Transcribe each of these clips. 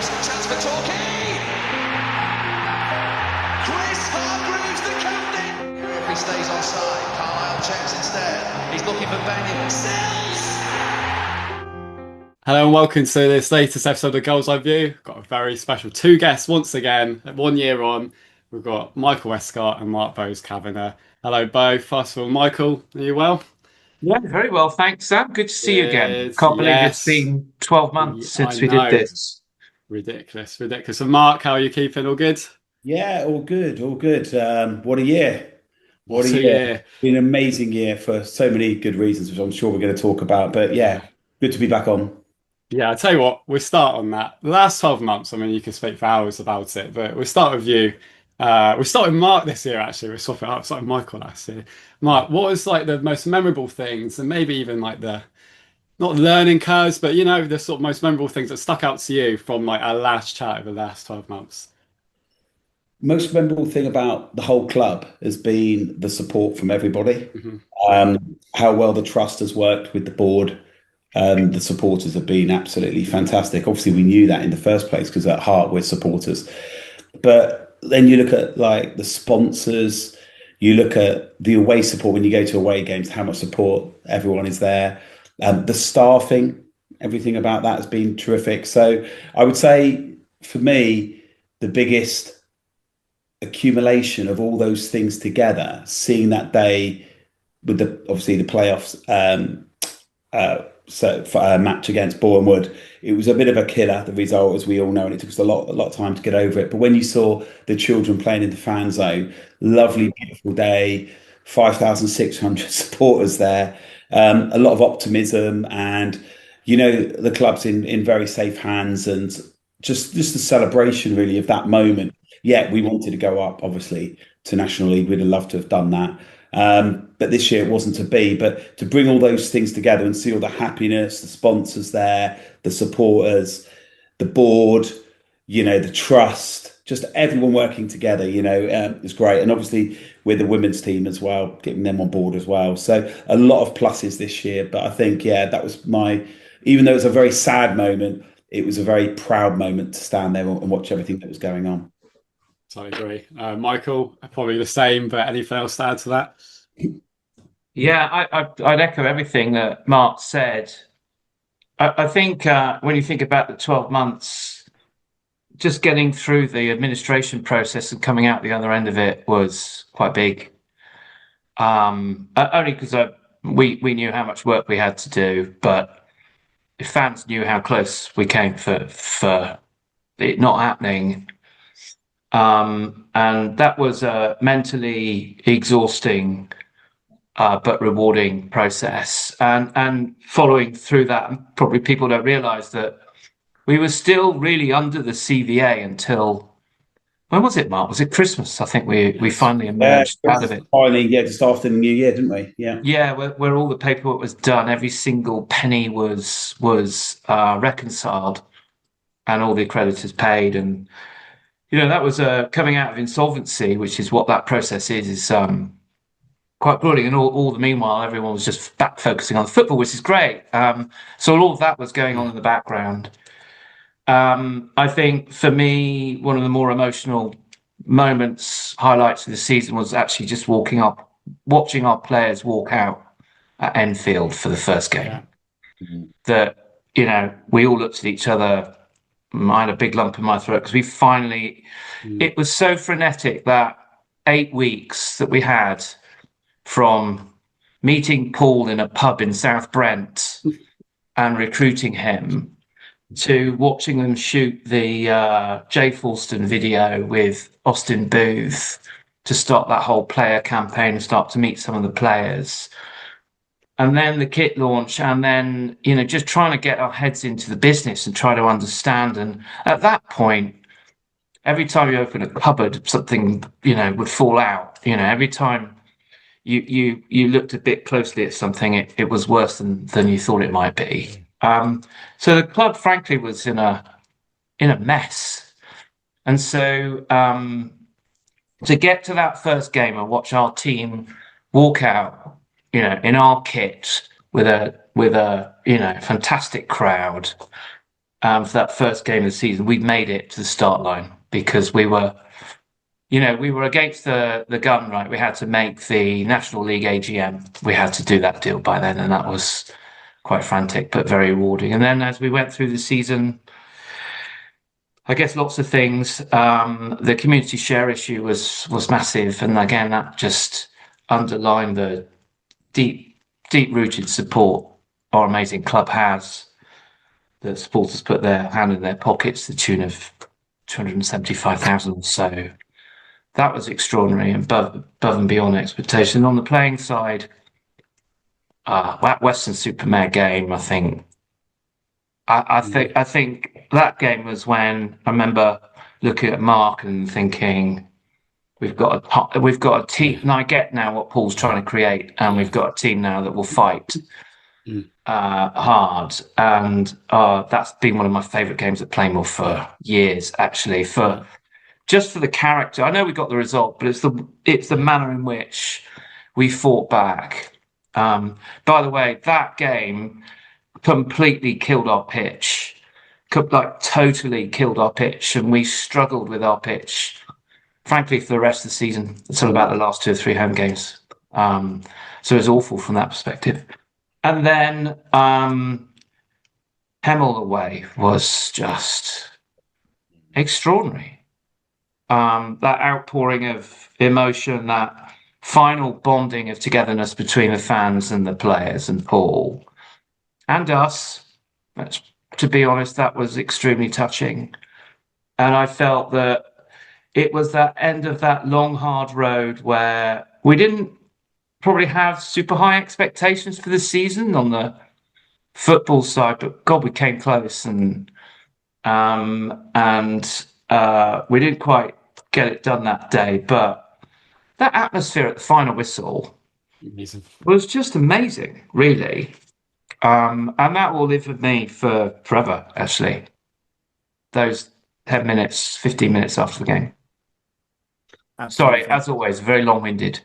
Hargreaves, chance for Torquay. Chris Hargreaves, the captain. If he stays offside, Carlisle checks instead. He's looking for Benny. Sills. Hello and welcome to this latest episode of Gull'S View. Got a very special two guests once again. 1 year on, we've got Michael Westcott and Mark Bowes Cavanagh. Hello, both. First of all, Michael, are you well? Yeah, very well, thanks, Sam. Good to see you again. Can't believe it's been 12 months since we did this. Ridiculous. And Mark, how are you keeping? All good? Yeah, all good. What a year. What a year. Been an amazing year for so many good reasons, which I'm sure we're going to talk about. But yeah, good to be back on. Yeah, I'll tell you what, we'll start on that. The last 12 months, I mean, you can speak for hours about it, but we'll start with you. We started Mark this year, actually. We're swapping up. Started Michael last year. Mark, what was like the most memorable things, and maybe even like the, not learning curves, but you know, the sort of most memorable things that stuck out to you from like our last chat over the last 12 months? Most memorable thing about the whole club has been the support from everybody. How well the trust has worked with the board. The supporters have been absolutely fantastic. Obviously, we knew that in the first place because at heart we're supporters. But then you look at like the sponsors, you look at the away support when you go to away games, how much support everyone is there. The staffing, everything about that has been terrific. So I would say for me, the biggest accumulation of all those things together, seeing that day with obviously the playoffs for a match against Bournemouth, it was a bit of a killer, the result, as we all know, and it took us a lot of time to get over it. But when you saw the children playing in the fan zone, lovely, beautiful day, 5,600 supporters there, a lot of optimism, and you know the club's in very safe hands, and just the celebration really of that moment. Yeah, we wanted to go up, obviously, to National League. We'd have loved to have done that. But this year it wasn't to be. But to bring all those things together and see all the happiness, the sponsors there, the supporters, the board, you know, the trust, just everyone working together, you know, is great. And obviously with the women's team as well, getting them on board as well. So a lot of pluses this year. But I think, yeah, that was even though it was a very sad moment, it was a very proud moment to stand there and watch everything that was going on. I agree. Michael, probably the same, but anything else to add to that? Yeah, I'd echo everything that Mark said. I think when you think about the 12 months, just getting through the administration process and coming out the other end of it was quite big. Only because we knew how much work we had to do, but if fans knew how close we came for it not happening. And that was a mentally exhausting but rewarding process. And following through that, probably people don't realise that we were still really under the CVA until, when was it, Mark? Was it Christmas? I think we finally emerged out of it. Finally, yeah, just after the New Year, didn't we? Yeah. Yeah, where all the paperwork was done, every single penny was reconciled, and all the creditors paid, and you know, that was coming out of insolvency, which is what that process is quite grueling. And all the meanwhile, everyone was just back focusing on football, which is great. So all of that was going on in the background. I think for me, one of the more emotional highlights of the season was actually just watching our players walk out at Enfield for the first game. Yeah. That, you know, we all looked at each other. I had a big lump in my throat because we finally, it was so frenetic that 8 weeks that we had from meeting Paul in a pub in South Brent and recruiting him to watching them shoot the Jay Falston video with Austin Booth to start that whole player campaign and start to meet some of the players. And then the kit launch, and then, you know, just trying to get our heads into the business and try to understand. And at that point, every time you open a cupboard, something, you know, would fall out. You know, every time you looked a bit closely at something, it was worse than you thought it might be. So the club, frankly, was in a mess. And so to get to that first game and watch our team walk out, you know, in our kit with a you know, fantastic crowd, for that first game of the season, we made it to the start line because we were against the gun, right? We had to make the National League AGM. We had to do that deal by then, and that was quite frantic, but very rewarding. And then as we went through the season, I guess lots of things. The community share issue was massive, and again, that just underlined the deep-rooted support our amazing club has. The supporters put their hand in their pockets to the tune of 275,000. So that was extraordinary and above and beyond expectation. On the playing side, that Western-Supermare game, I think that game was when I remember looking at Mark and thinking, we've got a team, and I get now what Paul's trying to create, and we've got a team now that will fight hard, and that's been one of my favourite games at Plainmoor for years, actually. For the character, I know we got the result, but it's the manner in which we fought back. By the way, that game completely killed our pitch, totally killed our pitch, and we struggled with our pitch, frankly, for the rest of the season. It's all about the last 2 or 3 home games. So it was awful from that perspective. And then Hemel away was just extraordinary. That outpouring of emotion, that final bonding of togetherness between the fans and the players and Paul and us, to be honest, that was extremely touching. And I felt that it was that end of that long, hard road where we didn't probably have super high expectations for the season on the football side, but God, we came close, and we didn't quite get it done that day. But that atmosphere at the final whistle was just amazing, really. And that will live with me for forever, actually. Those 10 minutes, 15 minutes after the game. Absolutely. Sorry, as always, very long-winded.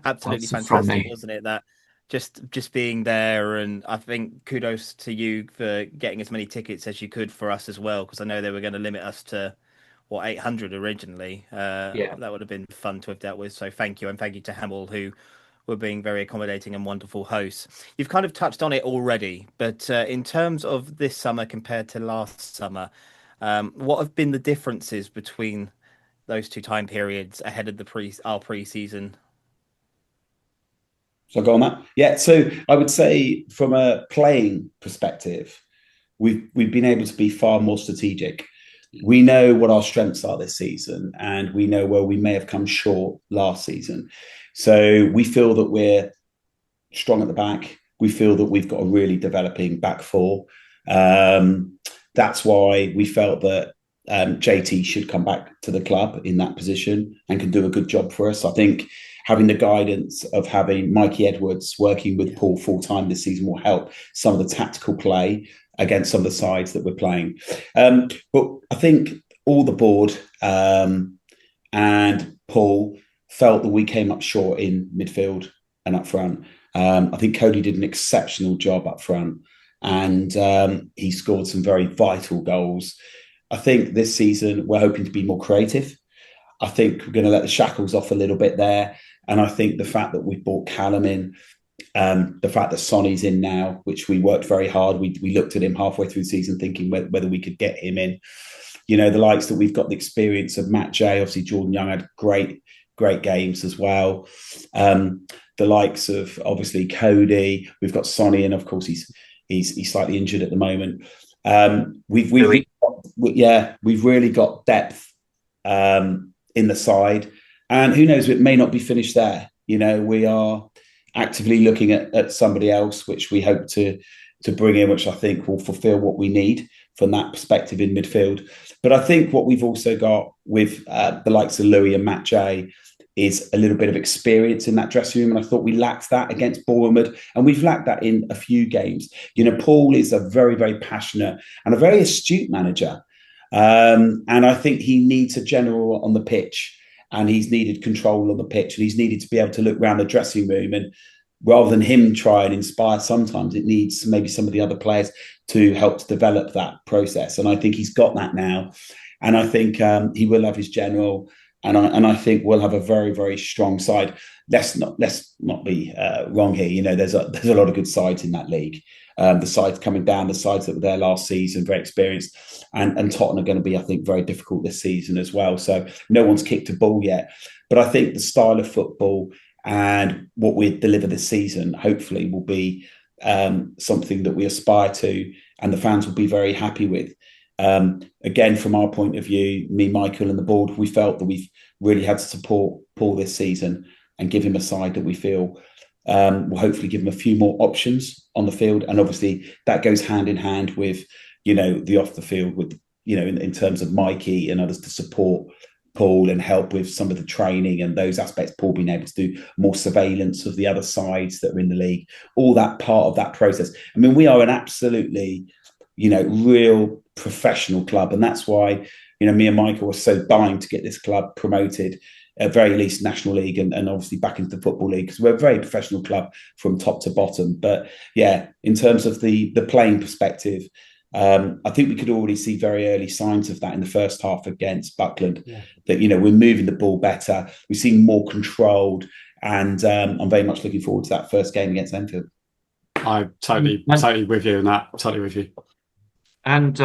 Absolutely That's from fantastic, me. wasn't it? That just being there, and I think kudos to you for getting as many tickets as you could for us as well, because I know they were going to limit us to 800 originally. That would have been fun to have dealt with. So thank you, and thank you to Hemel, who were being very accommodating and wonderful hosts. You've kind of touched on it already, but in terms of this summer compared to last summer, what have been the differences between those 2 time periods ahead of our pre-season? So go on that. Yeah. So I would say from a playing perspective, we've been able to be far more strategic. We know what our strengths are this season, and we know where we may have come short last season. So we feel that we're strong at the back. We feel that we've got a really developing back four. That's why we felt that JT should come back to the club in that position and can do a good job for us. I think having the guidance of having Mikey Edwards working with Paul full-time this season will help some of the tactical play against some of the sides that we're playing. But I think all the board and Paul felt that we came up short in midfield and up front. I think Cody did an exceptional job up front, and he scored some very vital goals. I think this season we're hoping to be more creative. I think we're going to let the shackles off a little bit there. And I think the fact that we've brought Callum in, the fact that Sonny's in now, which we worked very hard. We looked at him halfway through the season thinking whether we could get him in. You know, the likes that we've got the experience of Matt J, obviously Jordan Young had great games as well. The likes of obviously Cody, we've got Sonny, and of course he's slightly injured at the moment. We've really got depth in the side, and who knows, it may not be finished there. You know, we are actively looking at somebody else, which we hope to bring in, which I think will fulfil what we need from that perspective in midfield. But I think what we've also got with the likes of Louis and Matt J is a little bit of experience in that dressing room. And I thought we lacked that against Bournemouth, and we've lacked that in a few games. You know, Paul is a very, very passionate and a very astute manager. And I think he needs a general on the pitch, and he's needed control on the pitch, and he's needed to be able to look around the dressing room and rather than him try and inspire, sometimes it needs maybe some of the other players to help to develop that process. And I think he's got that now. And I think he will have his general, and I think we'll have a very, very strong side. Let's not be wrong here. You know, there's a lot of good sides in that league. The sides coming down, the sides that were there last season, very experienced, and Tottenham are going to be, I think, very difficult this season as well. So no one's kicked a ball yet, but I think the style of football and what we deliver this season, hopefully, will be something that we aspire to, and the fans will be very happy with. Again, from our point of view, me, Michael, and the board, we felt that we've really had to support Paul this season and give him a side that we feel will hopefully give him a few more options on the field. And obviously that goes hand in hand with, you know, the off the field, with, you know, in terms of Mikey and others to support Paul and help with some of the training and those aspects. Paul being able to do more surveillance of the other sides that are in the league, all that part of that process. I mean, we are an absolutely, you know, real professional club. And that's why, you know, me and Michael were so dying to get this club promoted, at very least National League, and obviously back into the Football League, because we're a very professional club from top to bottom. But yeah, in terms of the playing perspective, I think we could already see very early signs of that in the first half against Buckland, that, you know, we're moving the ball better, we seem more controlled, and I'm very much looking forward to that first game against Enfield. I'm totally with you on that. Totally with you. And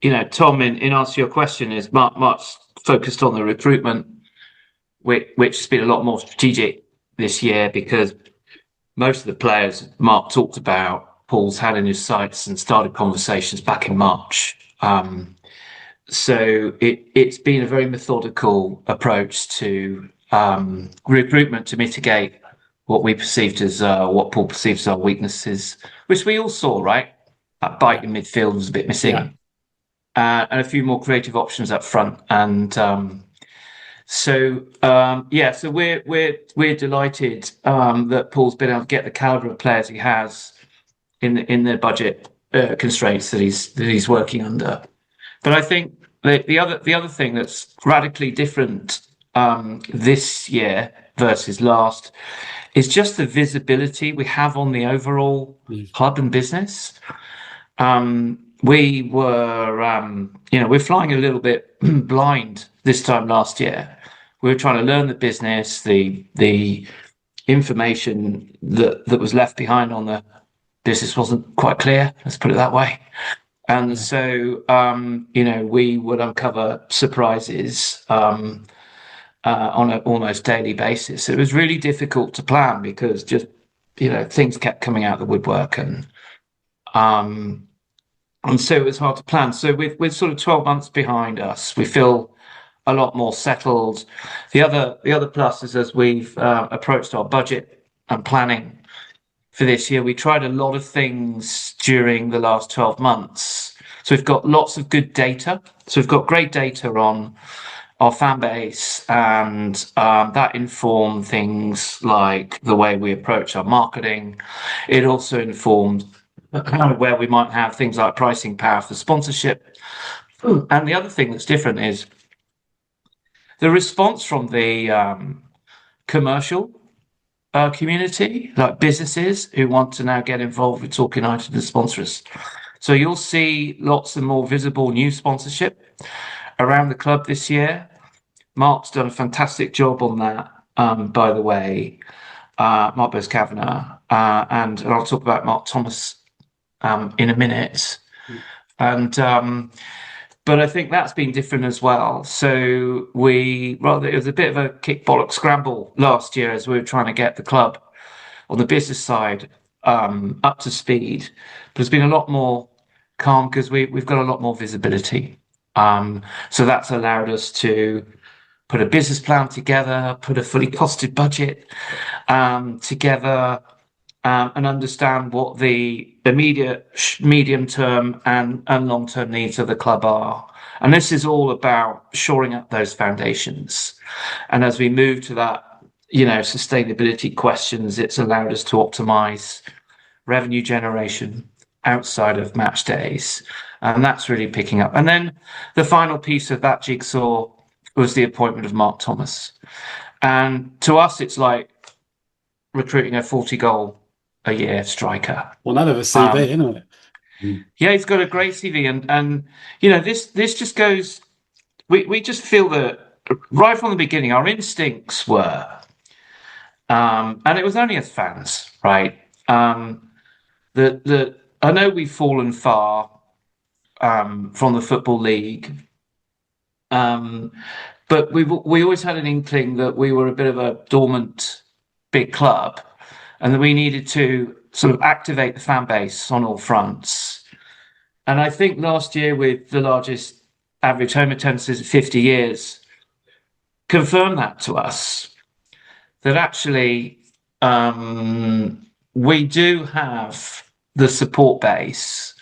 you know, Tom, in answer to your question, is Mark's focused on the recruitment, which has been a lot more strategic this year, because most of the players Mark talked about, Paul's had in his sights and started conversations back in March. So it's been a very methodical approach to recruitment to mitigate what we perceived as what Paul perceives as our weaknesses, which we all saw, right? That bite in midfield was a bit missing. Yeah. And a few more creative options up front, and so we're delighted that Paul's been able to get the caliber of players he has in the budget constraints that he's working under. But I think the other thing that's radically different this year versus last is just the visibility we have on the overall club and business. We were, we're flying a little bit blind this time last year. We were trying to learn the business, the information that was left behind on the business wasn't quite clear. Let's put it that way. And so, we would uncover surprises on an almost daily basis. It was really difficult to plan because just, things kept coming out of the woodwork, and so it was hard to plan. So with sort of 12 months behind us, we feel a lot more settled. The other plus is, as we've approached our budget and planning for this year, we tried a lot of things during the last 12 months. So we've got lots of good data. So we've got great data on our fan base, and that informed things like the way we approach our marketing. It also informed where we might have things like pricing power for sponsorship. And the other thing that's different is the response from the commercial community, like businesses who want to now get involved with Talk United and sponsor us. So you'll see lots of more visible new sponsorship around the club this year. Mark's done a fantastic job on that, by the way. Mark Cavanagh, and I'll talk about Mark Thomas in a minute. And but I think that's been different as well. So it was a bit of a kick bollock scramble last year as we were trying to get the club on the business side up to speed. But it's been a lot more calm because we've got a lot more visibility. So that's allowed us to put a business plan together, put a fully costed budget together, and understand what the immediate, medium-term and long-term needs of the club are. And this is all about shoring up those foundations. And as we move to that, sustainability questions, it's allowed us to optimize revenue generation outside of match days. And that's really picking up. And then the final piece of that jigsaw was the appointment of Mark Thomas. And to us, it's like, recruiting a 40-goal a year striker. Well, none of a CV, isn't it? Yeah, he's got a great CV, and this just goes. We just feel that right from the beginning, our instincts were, and it was only as fans, right? That I know we've fallen far from the Football League, but we always had an inkling that we were a bit of a dormant big club, and that we needed to sort of activate the fan base on all fronts. And I think last year, with the largest average home attendances in 50 years, confirmed that to us, that actually we do have the support base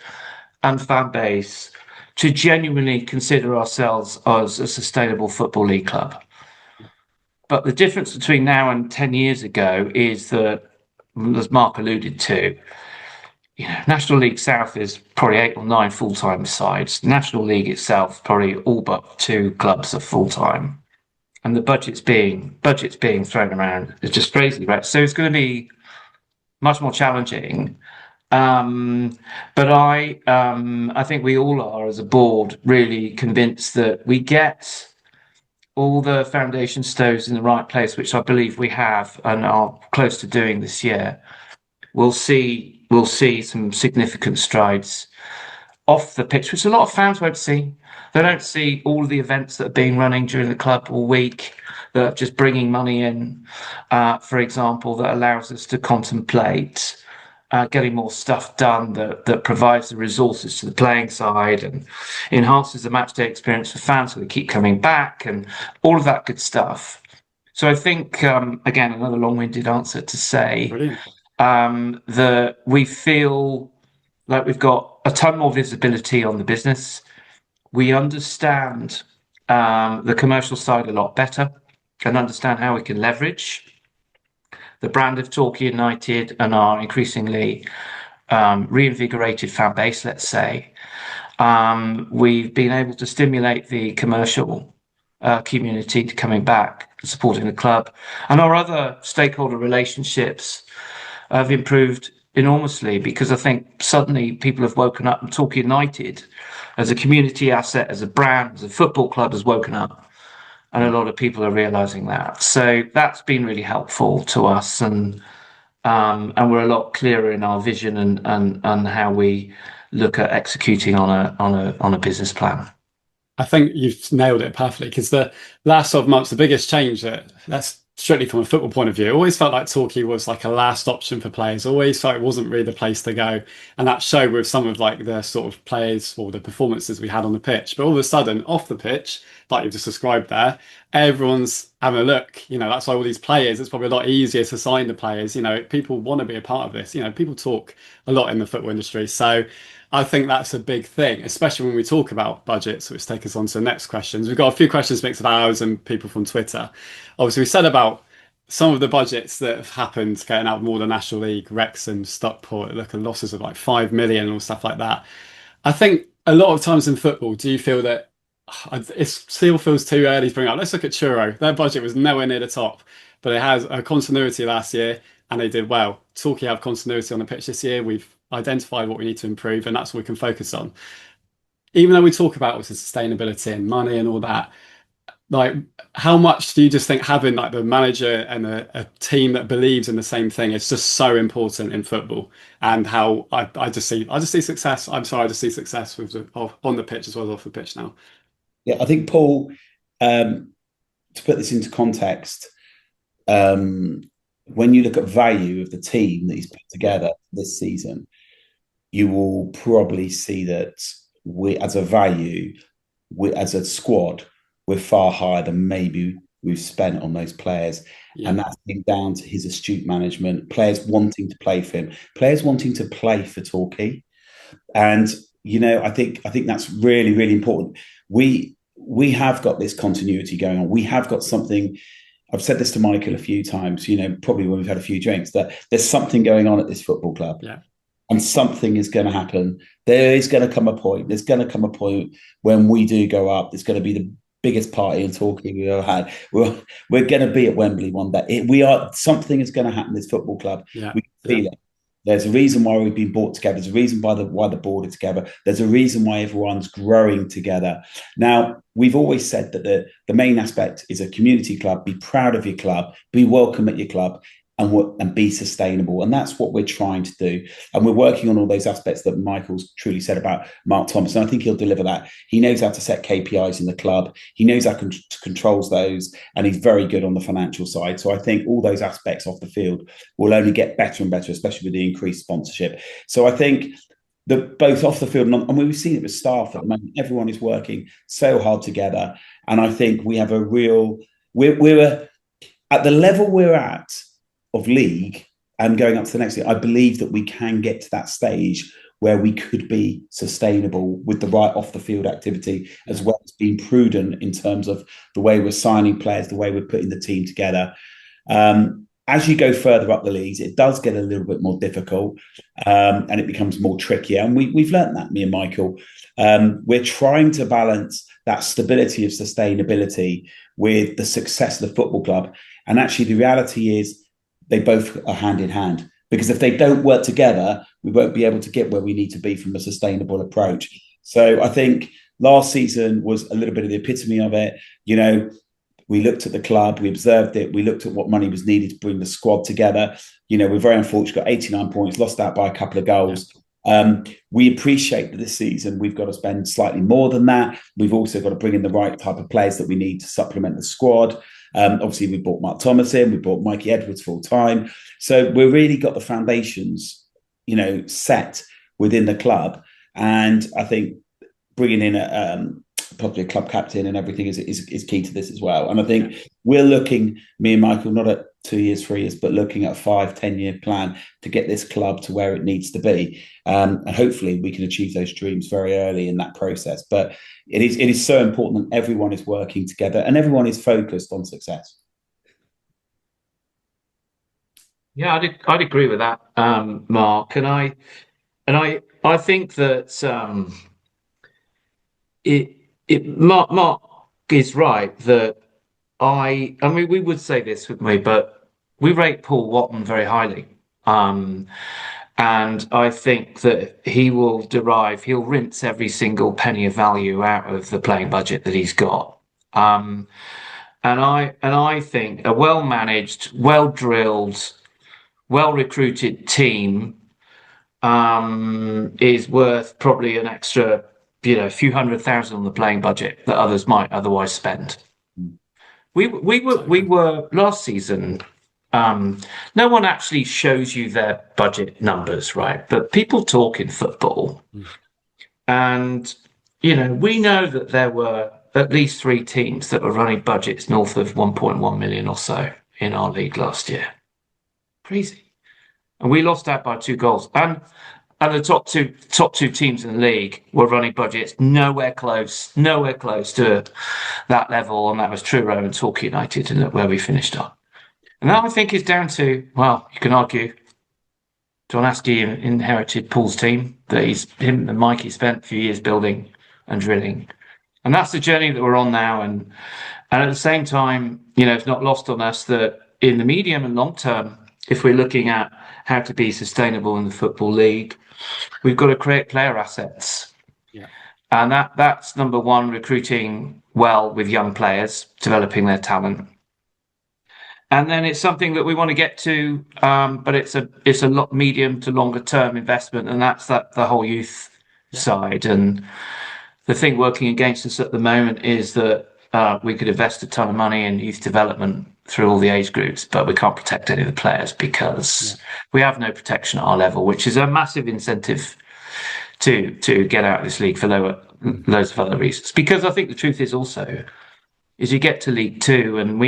and fan base to genuinely consider ourselves as a sustainable Football League club. But the difference between now and 10 years ago is that, as Mark alluded to, National League South is probably 8 or 9 full-time sides. National League itself, probably all but 2 clubs are full-time. And the budget's being thrown around. It's just crazy, right? So it's going to be much more challenging. But I think we all are, as a board, really convinced that we get all the foundation stones in the right place, which I believe we have and are close to doing this year. We'll see some significant strides off the pitch, which a lot of fans won't see. They don't see all of the events that are being running during the club all week, that are just bringing money in, for example, that allows us to contemplate getting more stuff done that provides the resources to the playing side and enhances the matchday experience for fans so they keep coming back and all of that good stuff. So I think, again, another long-winded answer to say that we feel like we've got a ton more visibility on the business. We understand the commercial side a lot better and understand how we can leverage the brand of Torquay United and our increasingly reinvigorated fan base, let's say. We've been able to stimulate the commercial community to coming back and supporting the club. And our other stakeholder relationships have improved enormously, because I think suddenly people have woken up, and Torquay United as a community asset, as a brand, as a football club has woken up. And a lot of people are realising that. So that's been really helpful to us, and we're a lot clearer in our vision and how we look at executing on a business plan. I think you've nailed it perfectly, because the last 12 months, the biggest change that's strictly from a football point of view, it always felt like Torquay was like a last option for players. Always felt it wasn't really the place to go, and that showed with some of like the sort of players or the performances we had on the pitch. But all of a sudden, off the pitch, like you've just described there, everyone's having a look. That's why all these players, it's probably a lot easier to sign the players. People want to be a part of this. People talk a lot in the football industry, so I think that's a big thing, especially when we talk about budgets, which take us on to the next questions. We've got a few questions mixed of ours and people from Twitter. Obviously, we said about some of the budgets that have happened getting out of more the National League, Wrexham, Stockport, look at losses of like 5 million or stuff like that. I think a lot of times in football, do you feel that it still feels too early to bring up? Let's look at Truro. Their budget was nowhere near the top, but it has a continuity last year and they did well. Torquay have continuity on the pitch this year. We've identified what we need to improve, and that's what we can focus on. Even though we talk about sustainability and money and all that, like, how much do you just think having like the manager and a team that believes in the same thing is just so important in football? And how I just see success. I'm sorry, I just see success with on the pitch as well as off the pitch now. Yeah, I think, Paul, to put this into context, when you look at value of the team that he's put together this season, you will probably see that we, as a value, as a squad, we're far higher than maybe we've spent on those players. Yeah. And that's been down to his astute management, players wanting to play for him, players wanting to play for Torquay. And, I think that's really, really important. We have got this continuity going on. We have got something. I've said this to Michael a few times, probably when we've had a few drinks, that there's something going on at this football club. Yeah. And something is going to happen. There's going to come a point when we do go up. There's going to be the biggest party in Torquay we've ever had. We're going to be at Wembley one day. Something is going to happen in this football club. Yeah. We can feel it. There's a reason why we've been brought together. There's a reason why the board are together. There's a reason why everyone's growing together. Now, we've always said that the main aspect is a community club. Be proud of your club. Be welcome at your club. And be sustainable. And that's what we're trying to do. And we're working on all those aspects that Michael's truly said about Mark Thomas. And I think he'll deliver that. He knows how to set KPIs in the club. He knows how to controls those. And he's very good on the financial side. So I think all those aspects off the field will only get better and better, especially with the increased sponsorship. So I think that both off the field and we've seen it with staff at the moment, everyone is working so hard together. And I think we have we're at the level we're at of league and going up to the next year, I believe that we can get to that stage where we could be sustainable with the right off the field activity, as well as being prudent in terms of the way we're signing players, the way we're putting the team together. As you go further up the leagues, it does get a little bit more difficult and it becomes more trickier. And we've learned that, me and Michael. We're trying to balance that stability of sustainability with the success of the football club. And actually, the reality is, they both are hand in hand, because if they don't work together, we won't be able to get where we need to be from a sustainable approach. So I think last season was a little bit of the epitome of it. We looked at the club, we observed it, we looked at what money was needed to bring the squad together. We're very unfortunate, got 89 points, lost out by a couple of goals. We appreciate that this season we've got to spend slightly more than that. We've also got to bring in the right type of players that we need to supplement the squad. Obviously, we brought Mark Thomas in, we brought Mikey Edwards full time. So we've really got the foundations, set within the club. And I think bringing in probably a club captain and everything is key to this as well. And I think we're looking, me and Michael, not at 2 years, 3 years, but looking at a 5-10 year plan to get this club to where it needs to be. And hopefully we can achieve those dreams very early in that process. But it is so important that everyone is working together and everyone is focused on success. Yeah, I'd agree with that, Mark. And I think that Mark is right that I mean we would say this, wouldn't we? But we rate Paul Watton very highly. And I think that he'll rinse every single penny of value out of the playing budget that he's got. And I think a well-managed, well-drilled, well-recruited team is worth probably an extra, few $100,000 on the playing budget that others might otherwise spend. We were last season. No one actually shows you their budget numbers, right? But people talk in football, and we know that there were at least 3 teams that were running budgets north of 1.1 million or so in our league last year. Crazy, and we lost out by 2 goals. And the top two teams in the league were running budgets nowhere close to that level, and that was Truro and Torquay United, and look where we finished up. And that, I think, is down to, well, you can argue John Askey inherited Paul's team that him and Mikey spent a few years building and drilling, and that's the journey that we're on now. And at the same time, it's not lost on us that in the medium and long term, if we're looking at how to be sustainable in the Football League, we've got to create player assets. Yeah. And that's number one, recruiting well with young players, developing their talent. And then it's something that we want to get to, but it's a lot medium to longer term investment, and that's the whole youth side. And the thing working against us at the moment is that we could invest a ton of money in youth development through all the age groups, but we can't protect any of the players because we have no protection at our level, which is a massive incentive to get out of this league for loads of other reasons. Because I think the truth is also is you get to League Two, and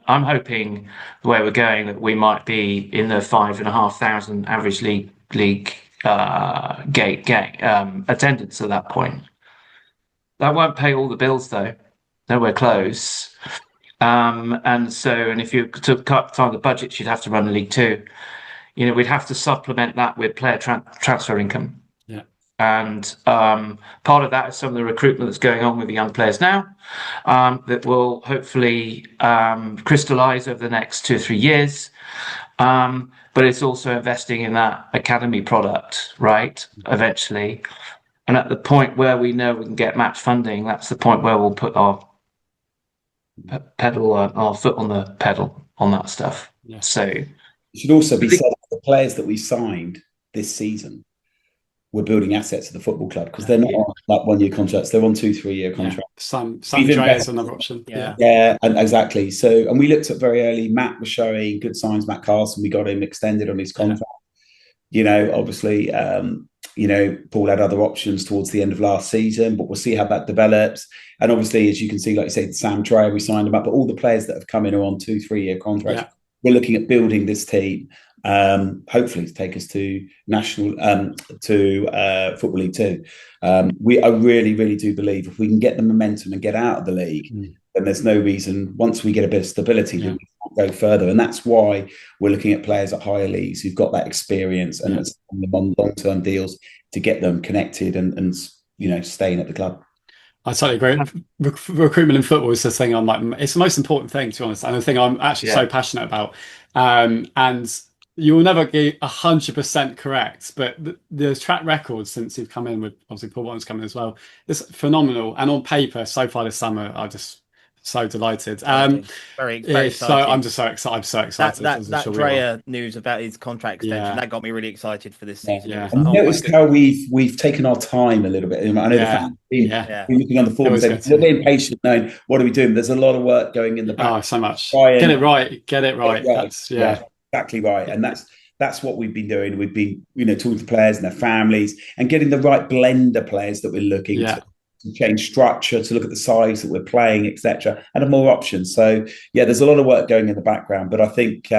I'm hoping the way we're going that we might be in the 5,500 average league gate attendance at that point. That won't pay all the bills though, nowhere close. And if you took cut time of the budgets you'd have to run in League Two, we'd have to supplement that with player transfer income. Yeah. And part of that is some of the recruitment that's going on with the young players now, that will hopefully crystallise over the next 2 or 3 years. But it's also investing in that academy product, right? Eventually. And at the point where we know we can get match funding, that's the point where we'll put our foot on the pedal on that stuff. Yeah. So it should also be said, the players that we signed this season were building assets of the football club, because they're not on like 1-year contracts; they're on 2-3 year contracts. Some Dre is another option. Yeah, and exactly. So, and we looked at very early. Matt was showing good signs. Matt Carson, we got him extended on his contract. You know, obviously, you know, Paul had other options towards the end of last season, but we'll see how that develops. And obviously, as you can see, like you say, Sam Dre, we signed him up, but all the players that have come in are on 2-3 year contracts. Yeah. We're looking at building this team, hopefully to take us to national, to Football League 2. I really, really do believe if we can get the momentum and get out of the league, then there's no reason, once we get a bit of stability, that we can't go further. And that's why we're looking at players at higher leagues who've got that experience and on long-term deals to get them connected and you know, staying at the club. I totally agree. Recruitment in football is the thing I'm like, it's the most important thing, to be honest, and the thing I'm actually so passionate about. And you will never get 100% correct, but the track record since you've come in, with obviously Paul Watten's coming as well, is phenomenal. And on paper, so far this summer, I just so delighted. Very exciting. So I'm just so excited. I'm so excited. That Drea news about his contract extension, that got me really excited for this season. Yeah. And notice how we've taken our time a little bit. I know the fans been looking on the form and saying, we're impatient knowing what are we doing. There's a lot of work going in the back. Oh, so much. Get it right. That's exactly right. And that's what we've been doing. We've been, you know, talking to players and their families and getting the right blend of players that we're looking to change structure, to look at the size that we're playing, etc., and have more options. So there's a lot of work going in the background, but I think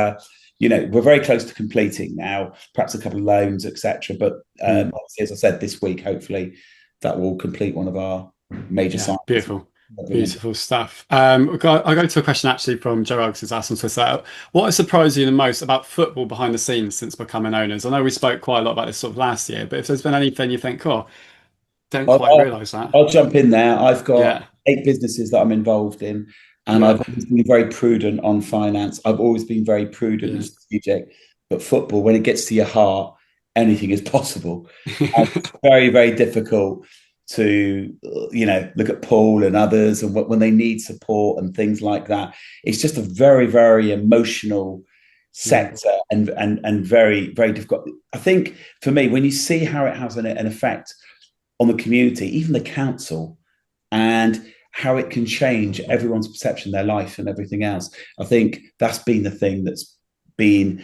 you know, we're very close to completing now, perhaps a couple of loans, etc. But obviously, as I said, this week, hopefully that will complete one of our major signings. Beautiful stuff. I go to a question actually from Joe Uggs, who's asked on Twitter. What has surprised you the most about football behind the scenes since becoming owners? I know we spoke quite a lot about this sort of last year, but if there's been anything you think, don't quite realise that. I'll jump in there. I've got 8 businesses that I'm involved in, and I've always been very prudent on finance. I've always been very prudent and strategic. But football, when it gets to your heart, anything is possible. It's very, very difficult to, you know, look at Paul and others and when they need support and things like that. It's just a very, very emotional sector and very, very difficult. I think for me, when you see how it has an effect on the community, even the council, and how it can change everyone's perception of their life and everything else, I think that's been the thing that's been,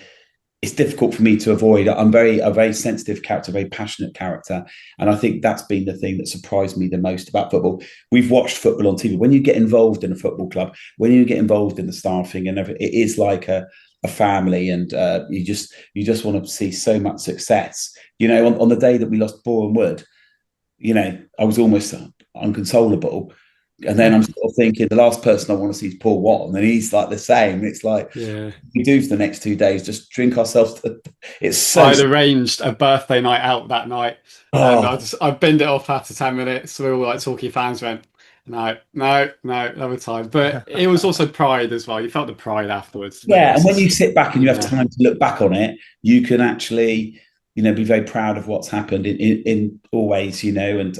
it's difficult for me to avoid. I'm a very sensitive character, very passionate character. And I think that's been the thing that surprised me the most about football. We've watched football on TV. When you get involved in a football club, when you get involved in the staffing and everything, it is like a family, and you just want to see so much success. You know, on the day that we lost Boreham Wood, you know, I was almost unconsolable. And then I'm sort of thinking the last person I want to see is Paul Watton, and he's like the same. It's like we do for the next 2 days, just drink ourselves to. It's so. I'd arranged a birthday night out that night, and I binned it off after 10 minutes. We all like Torquay fans went, no, another time. But it was also pride as well. You felt the pride afterwards. Yeah, and when you sit back and you have time to look back on it, you can actually, you know, be very proud of what's happened in all ways, you know. And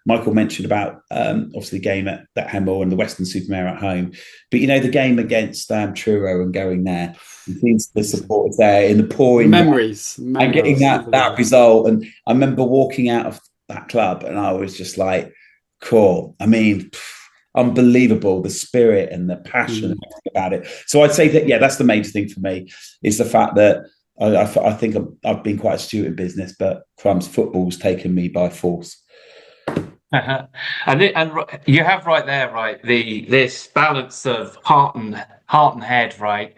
Michael mentioned about obviously the game at Hemel and the Weston-super-Mare at home, but you know, the game against Truro and going there, and the support there in the pouring memories and getting that result. And I remember walking out of that club, and I was just like, cool. I mean, unbelievable, the spirit and the passion about it. So I'd say that that's the major thing for me, is the fact that I think I've been quite astute in business, but crumbs, football's taken me by force. And you have right there, right, this balance of heart and head, right?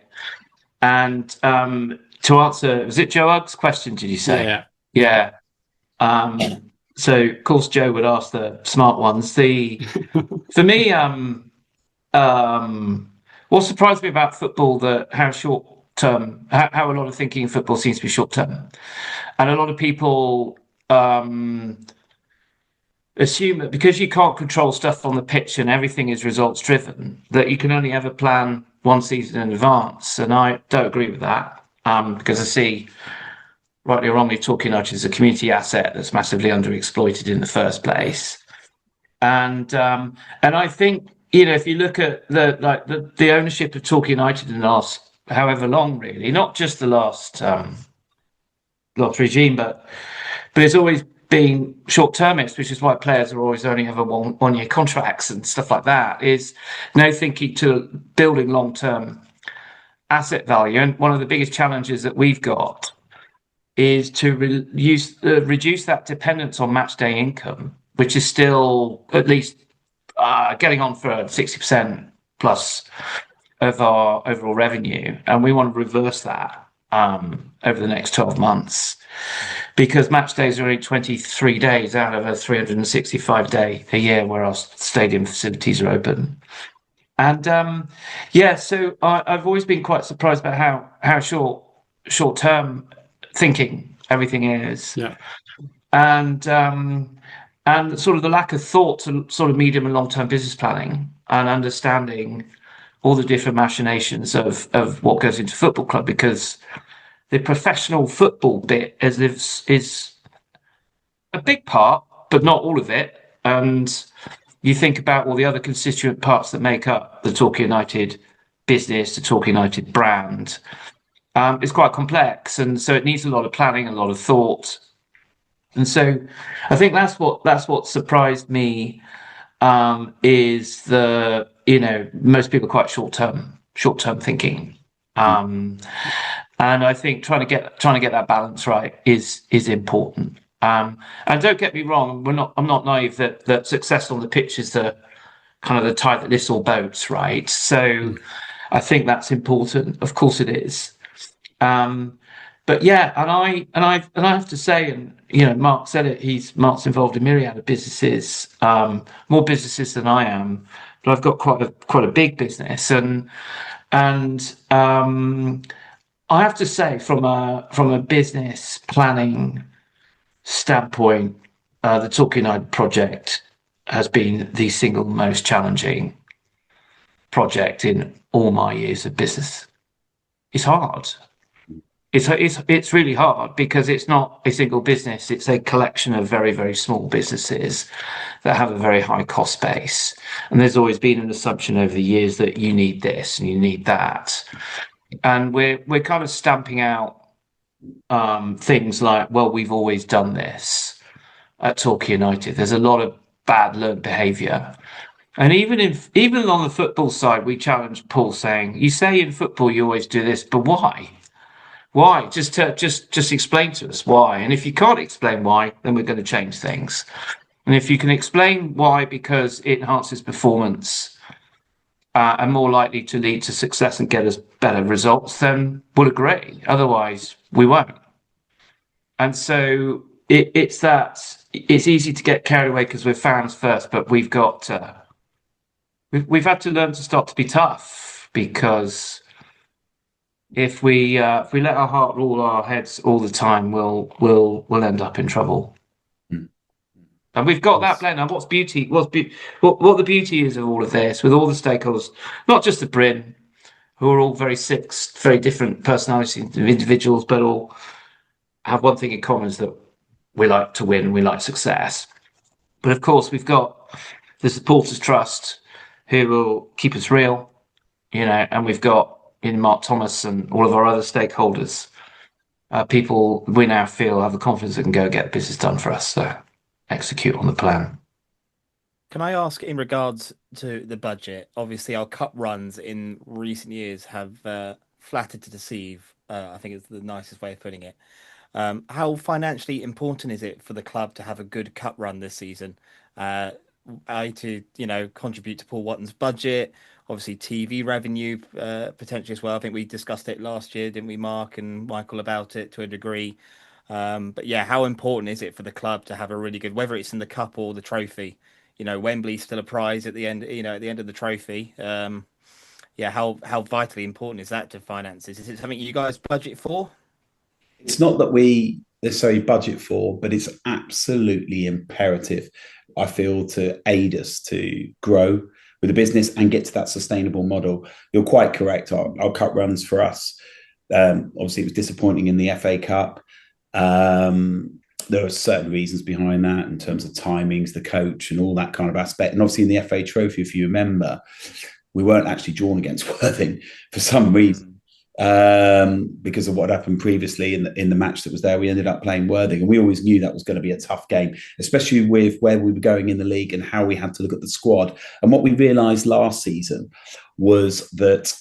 And to answer, was it Joe Ugg's question? Did you say? Yeah. So of course Joe would ask the smart ones. For me, what surprised me about football, how short term, how a lot of thinking in football seems to be short term, and a lot of people assume that because you can't control stuff on the pitch and everything is results driven, that you can only ever plan one season in advance. And I don't agree with that, because I see, rightly or wrongly, Torquay United is a community asset that's massively underexploited in the first place. And I think, if you look at the ownership of Torquay United in the last however long, really, not just the last regime, but it's always been short-termist, which is why players are always only have a one-year contracts and stuff like that, is no thinking to building long-term asset value. And one of the biggest challenges that we've got is to reduce that dependence on match day income, which is still at least getting on for 60% plus of our overall revenue. And we want to reverse that over the next 12 months, because match days are only 23 days out of a 365 day a year where our stadium facilities are open. And so I've always been quite surprised about how short term thinking everything is. Yeah. And sort of the lack of thought to sort of medium and long term business planning and understanding all the different machinations of what goes into football club, because the professional football bit is a big part, but not all of it. And you think about all the other constituent parts that make up the Torquay United business, the Torquay United brand. It's quite complex, and so it needs a lot of planning, a lot of thought. And so I think that's what surprised me, is most people are quite short term thinking. And I think trying to get that balance right is important. And don't get me wrong, I'm not naive that success on the pitch is the kind of the tide that lifts all boats, right? So I think that's important. Of course it is. But yeah, and I have to say, and Mark said it, Mark's involved in myriad of businesses, more businesses than I am, but I've got quite a big business, and I have to say, from a business planning standpoint, the Torquay United project has been the single most challenging project in all my years of business. It's hard. It's really hard, because it's not a single business. It's a collection of very, very small businesses that have a very high cost base. And there's always been an assumption over the years that you need this and you need that. And we're kind of stamping out things like, well, we've always done this at Torquay United. There's a lot of bad learned behaviour. And even on the football side, we challenge Paul, saying, you say in football you always do this, but why? Why? Just explain to us why. And if you can't explain why, then we're going to change things. And if you can explain why, because it enhances performance and more likely to lead to success and get us better results, then we'll agree. Otherwise, we won't. And so it's easy to get carried away because we're fans first, but we've had to learn to start to be tough, because if we let our heart rule our heads all the time, we'll end up in trouble. And we've got that blend. And what the beauty is of all of this, with all the stakeholders, not just the Bryn, who are all very different personalities of individuals, but all have one thing in common, is that we like to win, we like success. But of course, we've got the Supporters Trust, who will keep us real, and we've got, in Mark Thomas and all of our other stakeholders, people we now feel have the confidence that can go get the business done for us, so execute on the plan. Can I ask, in regards to the budget, obviously our cup runs in recent years have flattered to deceive, I think is the nicest way of putting it. How financially important is it for the club to have a good cup run this season? To contribute to Paul Watton's budget, obviously TV revenue potentially as well. I think we discussed it last year, didn't we, Mark and Michael, about it to a degree. But yeah, how important is it for the club to have a really good, whether it's in the cup or the trophy? Wembley's still a prize at the end. At the end of the trophy. How vitally important is that to finances? Is it something you guys budget for? It's not that we necessarily budget for, but it's absolutely imperative, I feel, to aid us to grow with the business and get to that sustainable model. You're quite correct. Our cup runs for us, obviously, it was disappointing in the FA Cup. There are certain reasons behind that in terms of timings, the coach, and all that kind of aspect. And obviously, in the FA Trophy, if you remember, we weren't actually drawn against Worthing for some reason. Because of what happened previously in the match that was there, we ended up playing Worthing, and we always knew that was going to be a tough game, especially with where we were going in the league and how we had to look at the squad. And what we realised last season was that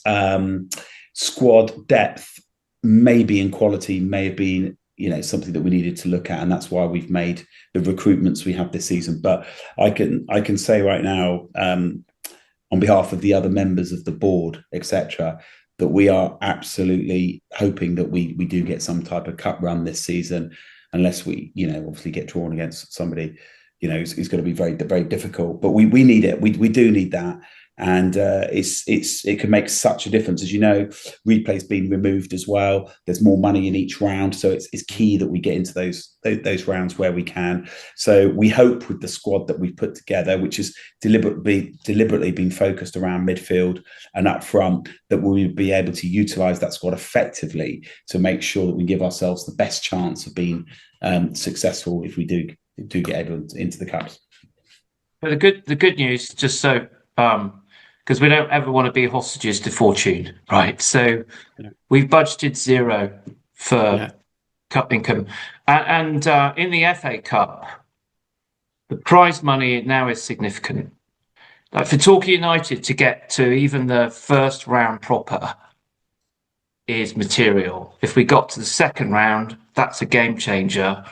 squad depth, maybe in quality, may have been something that we needed to look at, and that's why we've made the recruitments we have this season. But I can say right now, on behalf of the other members of the board, etc., that we are absolutely hoping that we do get some type of cup run this season, unless we, obviously get drawn against somebody, who's going to be very, very difficult. But we need it. We do need that. And it can make such a difference. As you know, replay's been removed as well. There's more money in each round, so it's key that we get into those rounds where we can. So we hope with the squad that we've put together, which is deliberately been focused around midfield and up front, that we'll be able to utilise that squad effectively to make sure that we give ourselves the best chance of being successful if we do get able into the cups. But the good news, just so. Because we don't ever want to be hostages to fortune, right? So we've budgeted 0 for cup income. And in the FA Cup, the prize money now is significant. Like for Torquay United to get to even the first round proper is material. If we got to the second round, that's a game changer.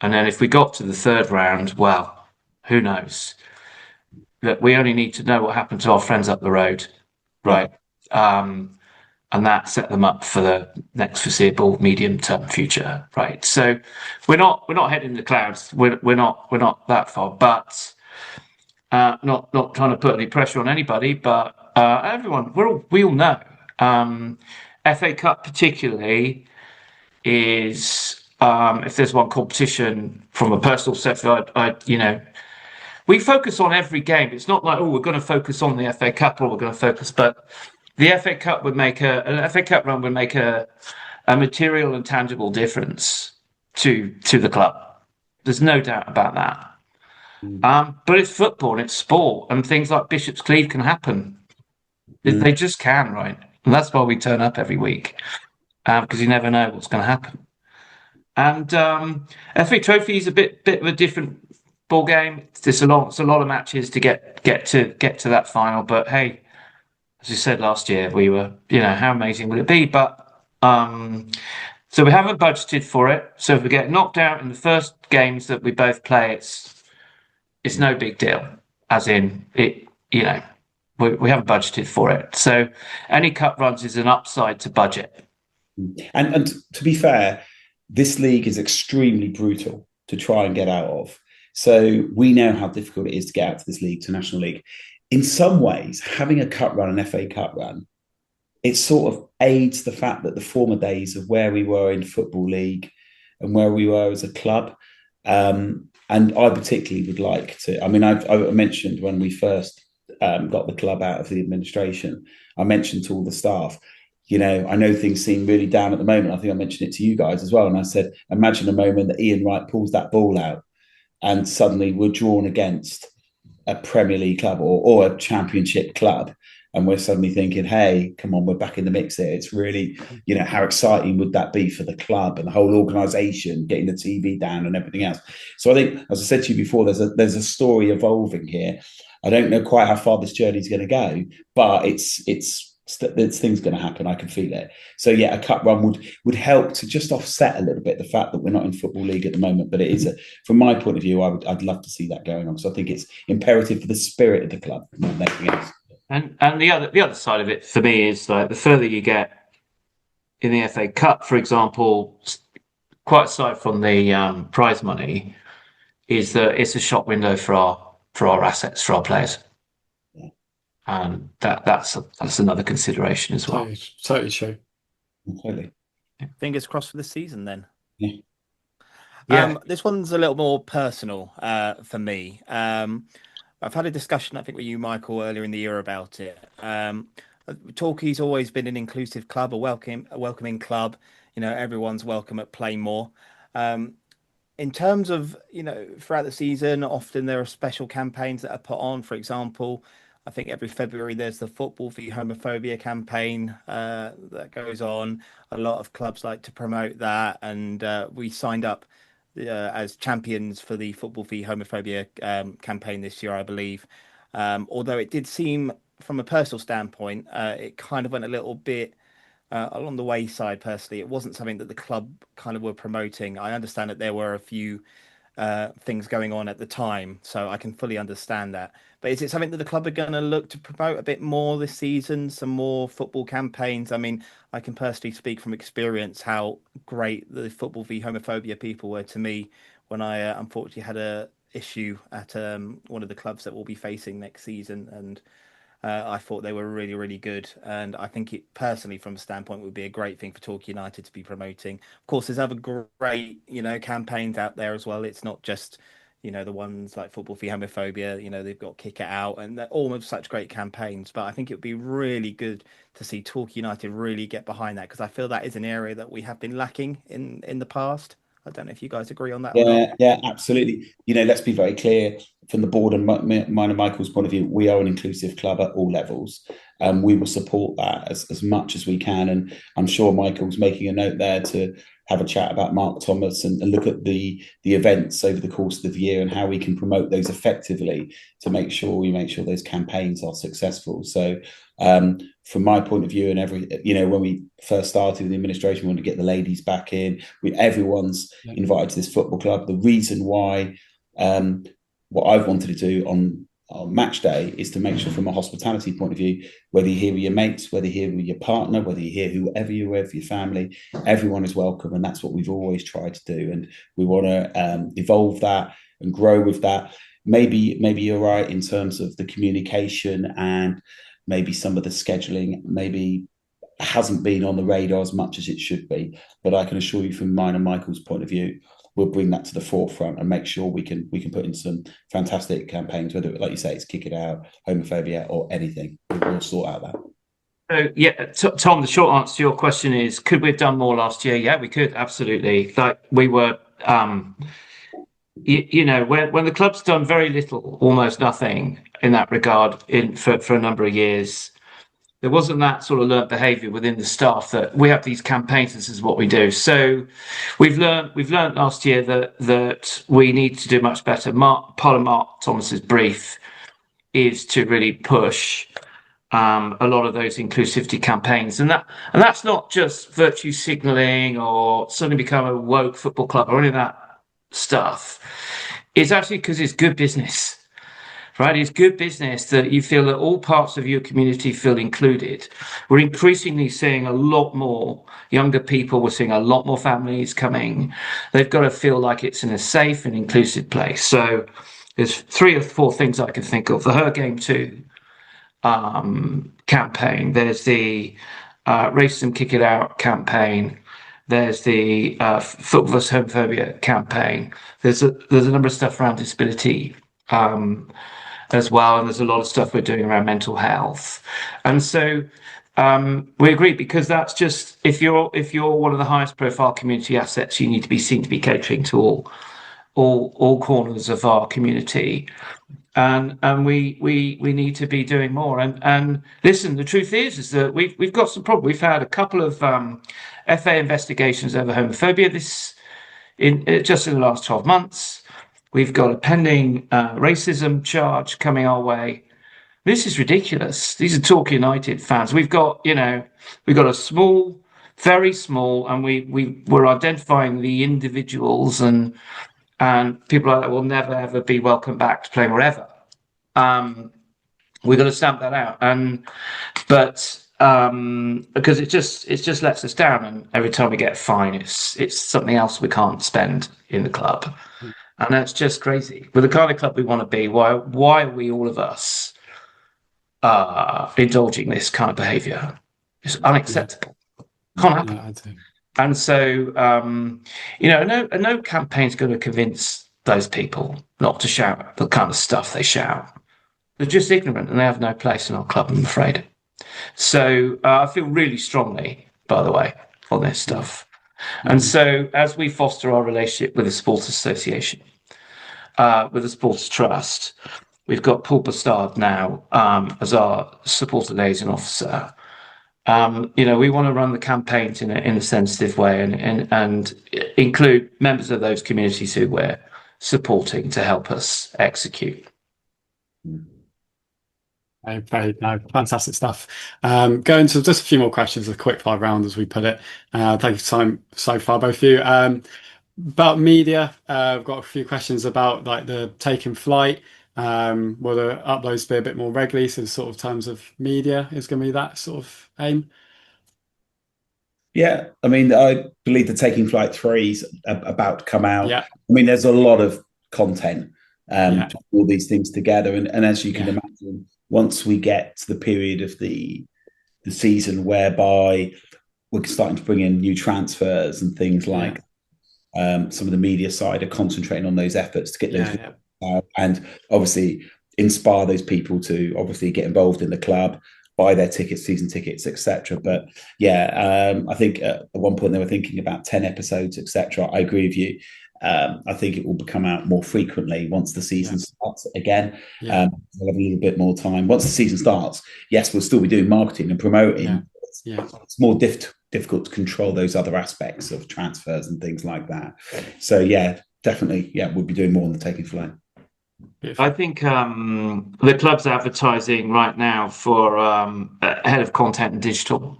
And then if we got to the third round, well, who knows? That we only need to know what happened to our friends up the road, right? And that set them up for the next foreseeable medium-term future, right? So we're not heading the clouds. We're not that far, but not trying to put any pressure on anybody. But everyone, we all know FA Cup particularly is if there's one competition from a personal perspective, we focus on every game. It's not like, we're going to focus on the FA Cup or we're going to focus, but the FA Cup would make an FA Cup run would make a material and tangible difference to the club. There's no doubt about that. But it's football and it's sport, and things like Bishop's Cleeve can happen. They just can, right? And that's why we turn up every week, because you never know what's going to happen. And FA Trophy is a bit of a different ball game. It's a lot of matches to get to that final. But hey, as you said last year, we were, how amazing would it be? But so we haven't budgeted for it. So if we get knocked out in the first games that we both play, it's no big deal. As in it, we haven't budgeted for it. So any cup runs is an upside to budget. And to be fair, this league is extremely brutal to try and get out of. So we know how difficult it is to get out to this league, to National League. In some ways, having a cup run, an FA Cup run, it sort of aids the fact that the former days of where we were in Football League and where we were as a club. And I particularly would like to, I mentioned when we first got the club out of the administration, I mentioned to all the staff, I know things seem really down at the moment. I think I mentioned it to you guys as well. And I said, imagine a moment that Ian Wright pulls that ball out and suddenly we're drawn against a Premier League club or a Championship club. And we're suddenly thinking, hey, come on, we're back in the mix here. It's really, how exciting would that be for the club and the whole organisation, getting the TV down and everything else. So I think, as I said to you before, there's a story evolving here. I don't know quite how far this journey is going to go, but it's things going to happen. I can feel it. So yeah, a cup run would help to just offset a little bit the fact that we're not in Football League at the moment. But it is, from my point of view, I'd love to see that going on. So I think it's imperative for the spirit of the club more than anything else. And the other side of it for me is like the further you get in the FA Cup, for example, quite aside from the prize money, is that it's a shop window for our assets, for our players. That's another consideration as well. Totally true. Totally. Fingers crossed for the season then. Yeah. This one's a little more personal for me. I've had a discussion, I think, with you, Michael, earlier in the year about it. Torquay's always been an inclusive club, a welcoming club. You know, everyone's welcome at Playmore. In terms of, you know, throughout the season, often there are special campaigns that are put on. For example, I think every February there's the Football v Homophobia campaign that goes on. A lot of clubs like to promote that, and we signed up as champions for the Football v Homophobia campaign this year, I believe. Although it did seem, from a personal standpoint, it kind of went a little bit along the wayside. Personally, it wasn't something that the club kind of were promoting. I understand that there were a few things going on at the time, so I can fully understand that. But is it something that the club are going to look to promote a bit more this season? Some more football campaigns? I mean, I can personally speak from experience how great the Football v Homophobia people were to me when I unfortunately had a issue at one of the clubs that we'll be facing next season, and I thought they were really, really good. And I think it personally, from a standpoint, would be a great thing for Torquay United to be promoting. Of course, there's other great, you know, campaigns out there as well. It's not just, you know, the ones like Football v Homophobia. You know, they've got Kick It Out, and they're all such great campaigns. But I think it would be really good to see Torquay United really get behind that, because I feel that is an area that we have been lacking in the past. I don't know if you guys agree on that or not. Yeah, absolutely. You know, let's be very clear from the board and mine and Michael's point of view. We are an inclusive club at all levels, and we will support that as much as we can. And I'm sure Michael's making a note there to have a chat about Mark Thomas and look at the events over the course of the year and how we can promote those effectively to make sure those campaigns are successful. So from my point of view, and when we first started with the administration, we wanted to get the ladies back in. Everyone's invited to this football club. The reason why what I've wanted to do on match day is to make sure, from a hospitality point of view, whether you're here with your mates, whether you're here with your partner, whether you're here whoever you're with, your family, everyone is welcome. And that's what we've always tried to do. And we want to evolve that and grow with that. Maybe you're right in terms of the communication, and maybe some of the scheduling maybe hasn't been on the radar as much as it should be. But I can assure you, from mine and Michael's point of view, we'll bring that to the forefront and make sure we can put in some fantastic campaigns, whether, like you say, it's Kick It Out, homophobia, or anything. We'll sort out that. So, yeah, Tom, the short answer to your question is, could we have done more last year? Yeah, we could, absolutely. Like, we were, you know, when the club's done very little, almost nothing in that regard for a number of years, there wasn't that sort of learned behaviour within the staff that we have these campaigns, this is what we do. So we've learned last year that we need to do much better. Part of Mark Thomas's brief is to really push a lot of those inclusivity campaigns, and that's not just virtue signalling or suddenly become a woke football club or any of that stuff. It's actually because it's good business. Right, it's good business that you feel that all parts of your community feel included. We're increasingly seeing a lot more younger people. We're seeing a lot more families coming. They've got to feel like it's in a safe and inclusive place. So there's 3 or 4 things I can think of. The Her Game Too campaign. There's the Racism Kick It Out campaign. There's the Football vs Homophobia campaign. There's a number of stuff around disability as well, and there's a lot of stuff we're doing around mental health. And so we agree, because that's just, if you're one of the highest profile community assets, you need to be seen to be catering to all corners of our community, and we need to be doing more. And listen, the truth is that we've got some problems. We've had a couple of FA investigations over homophobia just in the last 12 months. We've got a pending racism charge coming our way. This is ridiculous. These are Torquay United fans. We've got a small, very small, and we're identifying the individuals, and people like that will never ever be welcome back to play wherever. We've got to stamp that out, because it just lets us down, and every time we get a fine, it's something else we can't spend in the club. And that's just crazy. With the kind of club we want to be, why are we, all of us, indulging this kind of behaviour? It's unacceptable. Can't happen. And so, no campaign's going to convince those people not to shout the kind of stuff they shout. They're just ignorant and they have no place in our club, I'm afraid. So I feel really strongly, by the way, on this stuff. And so as we foster our relationship with the Sports Association, with the Sports Trust, we've got Paul Bastard now as our supporter liaison officer. We want to run the campaigns in a sensitive way and include members of those communities who we're supporting to help us execute. Fantastic stuff. Going to just a few more questions, a quick 5 round as we put it. Thank you for time so far, both of you. About media, I've got a few questions about like the taking flight. Will the uploads be a bit more regularly? So sort of terms of media is going to be that sort of aim. Yeah, I mean, I believe the Taking Flight 3 is about to come out. Yeah. I mean, there's a lot of content to put all these things together, and as you can imagine, once we get to the period of the season whereby we're starting to bring in new transfers and things like some of the media side are concentrating on those efforts to get those out, and obviously inspire those people to obviously get involved in the club, buy their tickets, season tickets, etc. But I think at one point they were thinking about 10 episodes, etc. I agree with you. I think it will come out more frequently once the season starts again. We'll have a little bit more time. Once the season starts, yes, we'll still be doing marketing and promoting. It's more difficult to control those other aspects of transfers and things like that. So definitely, we'll be doing more on the Taking Flight. I think the club's advertising right now for a head of content and digital,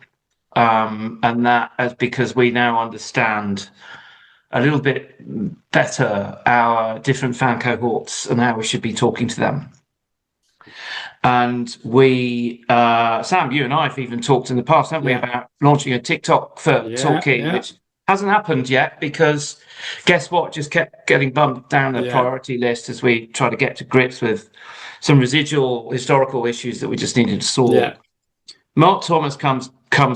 and that is because we now understand a little bit better our different fan cohorts and how we should be talking to them. And we, Sam, you and I have even talked in the past, haven't we, about launching a TikTok for Torquay, which hasn't happened yet because guess what? Just kept getting bumped down the priority list as we try to get to grips with some residual historical issues that we just needed to solve. Mark Thomas comes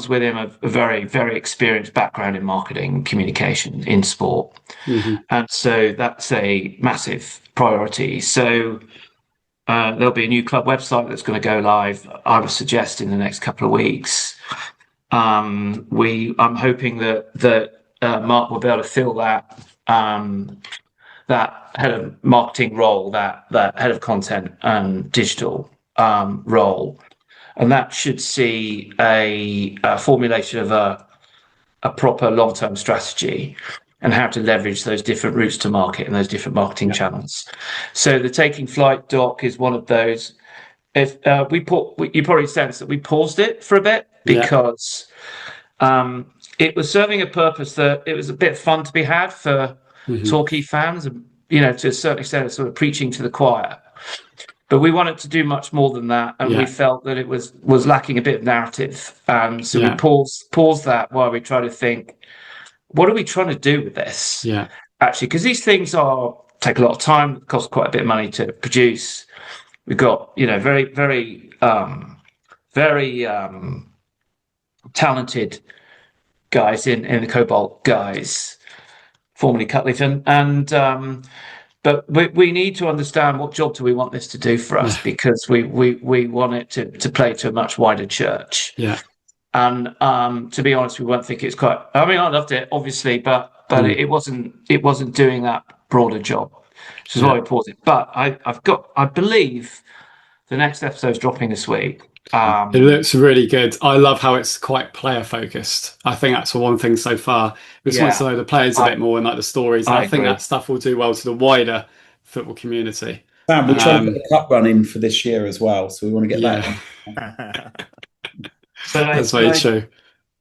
with him a very, very experienced background in marketing and communication in sport. And so that's a massive priority. So there'll be a new club website that's going to go live, I would suggest, in the next couple of weeks. I'm hoping that Mark will be able to fill that head of marketing role, that head of content and digital role. And that should see a formulation of a proper long-term strategy and how to leverage those different routes to market and those different marketing channels. So the Taking Flight doc is one of those. If you probably sense that we paused it for a bit because it was serving a purpose that it was a bit fun to be had for Torquay fans, and to a certain extent, sort of preaching to the choir. But we wanted to do much more than that, and we felt that it was lacking a bit of narrative. So we paused that while we try to think, what are we trying to do with this? Actually, because these things take a lot of time, cost quite a bit of money to produce. We've got very, very, very talented guys in the Cobalt guys, formerly Cutleaf, and but we need to understand what job do we want this to do for us, because we want it to play to a much wider church. And to be honest, we won't think it's quite. I mean, I loved it, obviously, but it wasn't doing that broader job, which is why we paused it. But I believe the next episode's dropping this week. It looks really good. I love how it's quite player focused. I think that's the one thing so far. We just want to know the players a bit more and like the stories. I think that stuff will do well to the wider football community. Sam, we're trying to get the cup run in for this year as well, so we want to get that. That's very true.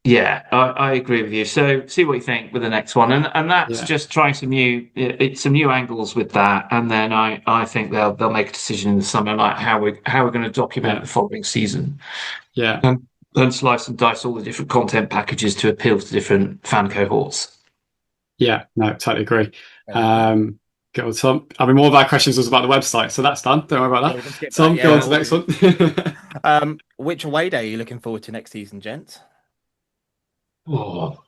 Yeah, I agree with you. So see what you think with the next one, and that's just trying some new angles with that, and then I think they'll make a decision in the summer, like how we're going to document the following season. And slice and dice all the different content packages to appeal to different fan cohorts. Yeah, no, totally agree. Go on, Tom. I mean, more of our questions was about the website, so that's done. Don't worry about that. Tom, go on to the next one. Which away day are you looking forward to next season, gents? Oh,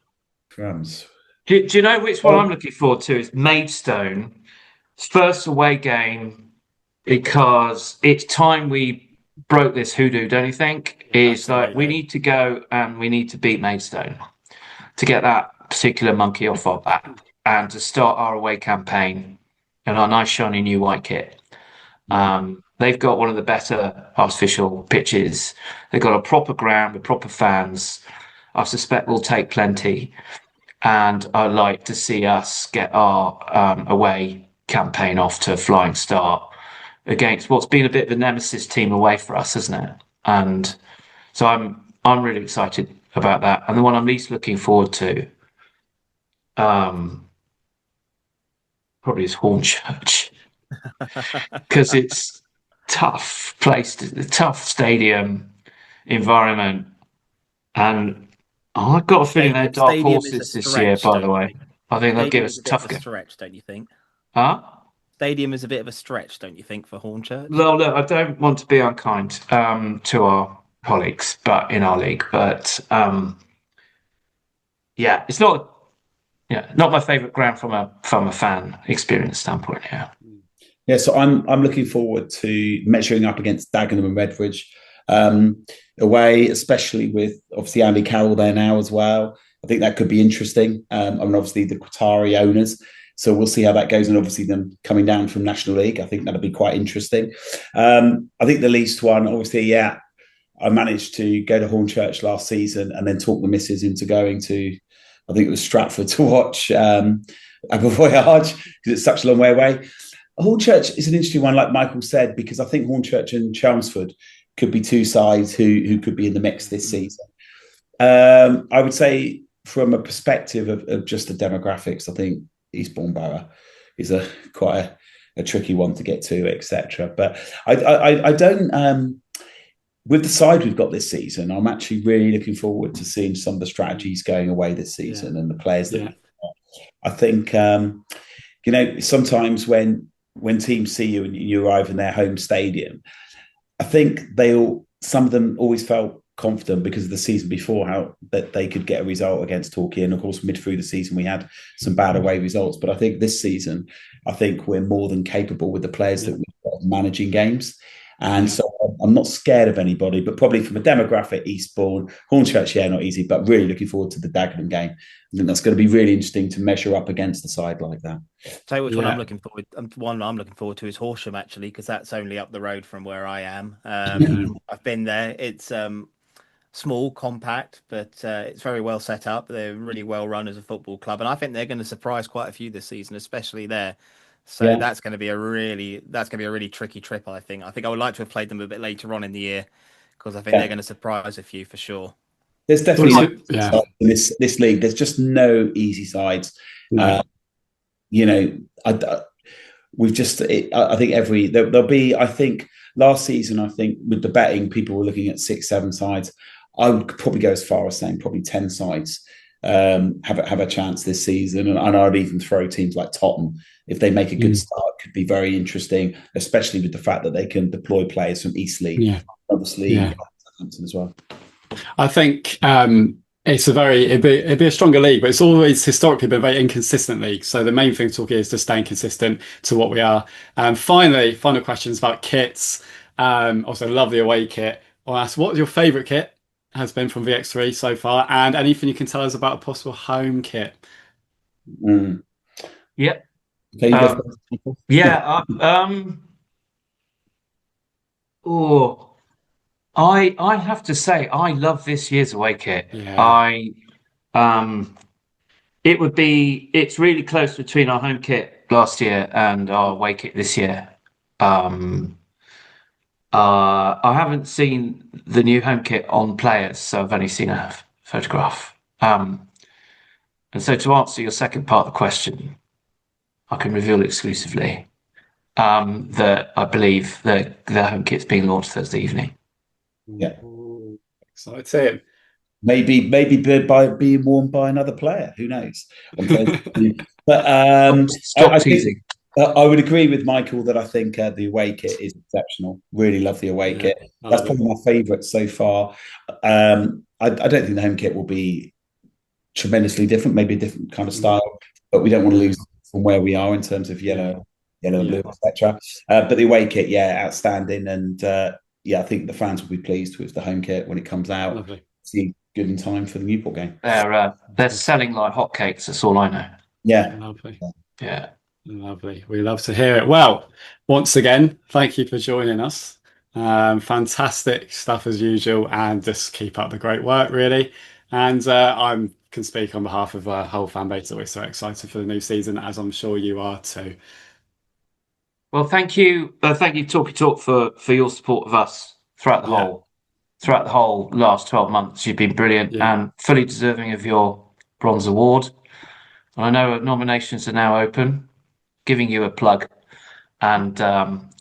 Crumbs. Do you know which one I'm looking forward to? Is Maidstone. First away game, because it's time we broke this hoodoo, don't you think? It's like we need to go and we need to beat Maidstone to get that particular monkey off our back and to start our away campaign in our nice shiny new white kit. They've got one of the better artificial pitches. They've got a proper ground with proper fans. I suspect we'll take plenty. And I'd like to see us get our away campaign off to a flying start against what's been a bit of a nemesis team away for us, hasn't it? And so I'm really excited about that. And the one I'm least looking forward to probably is Hornchurch, because it's tough place, tough stadium environment, and I've got a feeling they're dark horses this year. By the way, I think they'll give us a tough game. Stretch, don't you think? Huh? Stadium is a bit of a stretch, don't you think, for Hornchurch? No, look, I don't want to be unkind to our colleagues, but in our league, but yeah, it's not my favourite ground from a fan experience standpoint. Yeah, so I'm looking forward to measuring up against Dagenham and Redbridge away, especially with obviously Andy Carroll there now as well. I think that could be interesting. I mean, obviously the Qatari owners, so we'll see how that goes, and obviously them coming down from National League, I think that'll be quite interesting. I think the least one, obviously, I managed to go to Hornchurch last season and then talk the missus into going to, I think it was Stratford, to watch Aberfoyle because it's such a long way away. Hornchurch is an interesting one, like Michael said, because I think Hornchurch and Chelmsford could be two sides who could be in the mix this season. I would say from a perspective of just the demographics, I think Eastbourne Borough is quite a tricky one to get to, etc. But I don't... with the side we've got this season, I'm actually really looking forward to seeing some of the strategies going away this season and the players that we've got. I think, sometimes when teams see you and you arrive in their home stadium, I think some of them always felt confident because of the season before that they could get a result against Torquay. And of course, mid through the season, we had some bad away results. But I think this season, we're more than capable with the players that we've got managing games. And so I'm not scared of anybody, but probably from a demographic, Eastbourne, Hornchurch, not easy, but really looking forward to the Dagenham game. I think that's going to be really interesting to measure up against the side like that. Tell you which one I'm looking forward. One I'm looking forward to is Horsham, actually, because that's only up the road from where I am. I've been there. It's small, compact, but it's very well set up. They're really well run as a football club, and I think they're going to surprise quite a few this season, especially there. So that's going to be a really tricky trip. I think I would like to have played them a bit later on in the year because I think they're going to surprise a few for sure. There's definitely in this league. There's just no easy sides. No. We've just. I think there'll be. I think last season, with the betting, people were looking at 6-7 sides. I would probably go as far as saying probably 10 sides have a chance this season, and I'd even throw teams like Tottenham, if they make a good start, could be very interesting, especially with the fact that they can deploy players from East League, obviously, as well. I think it'd be a stronger league, but it's always historically been a very inconsistent league. So the main thing to talk is just staying consistent to what we are. Finally, final questions about kits. Also, love the away kit. I'll ask, what your favourite kit has been from VX3 so far, and anything you can tell us about a possible home kit? Yep. I have to say I love this year's away kit. It's really close between our home kit last year and our away kit this year. I haven't seen the new home kit on players, so I've only seen a photograph. And so to answer your second part of the question, I can reveal exclusively that I believe that the home kit's being launched Thursday evening. Yeah. Exciting. Maybe by being worn by another player. Who knows? But stop teasing. I would agree with Michael that I think the away kit is exceptional. Really love the away kit. That's probably my favourite so far. I don't think the home kit will be tremendously different, maybe a different kind of style, but we don't want to lose from where we are in terms of yellow, blue, etc. But the away kit, outstanding, and I think the fans will be pleased with the home kit when it comes out. Lovely. See, good in time for the Newport game. They're selling like hotcakes. That's all I know. Yeah, lovely. Yeah, lovely. We love to hear it. Well, once again, thank you for joining us. Fantastic stuff as usual, and just keep up the great work, really. And I can speak on behalf of our whole fan base that we're so excited for the new season, as I'm sure you are too. Well, thank you, Talky Talk, for your support of us throughout the whole last 12 months. You've been brilliant and fully deserving of your bronze award. And I know nominations are now open, giving you a plug, and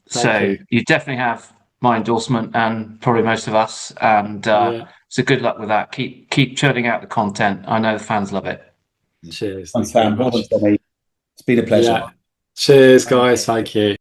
so you definitely have my endorsement and probably most of us. And so good luck with that. Keep churning out the content. I know the fans love it. Cheers. Thanks, Sam. It's been a pleasure. Cheers, guys. Thank you.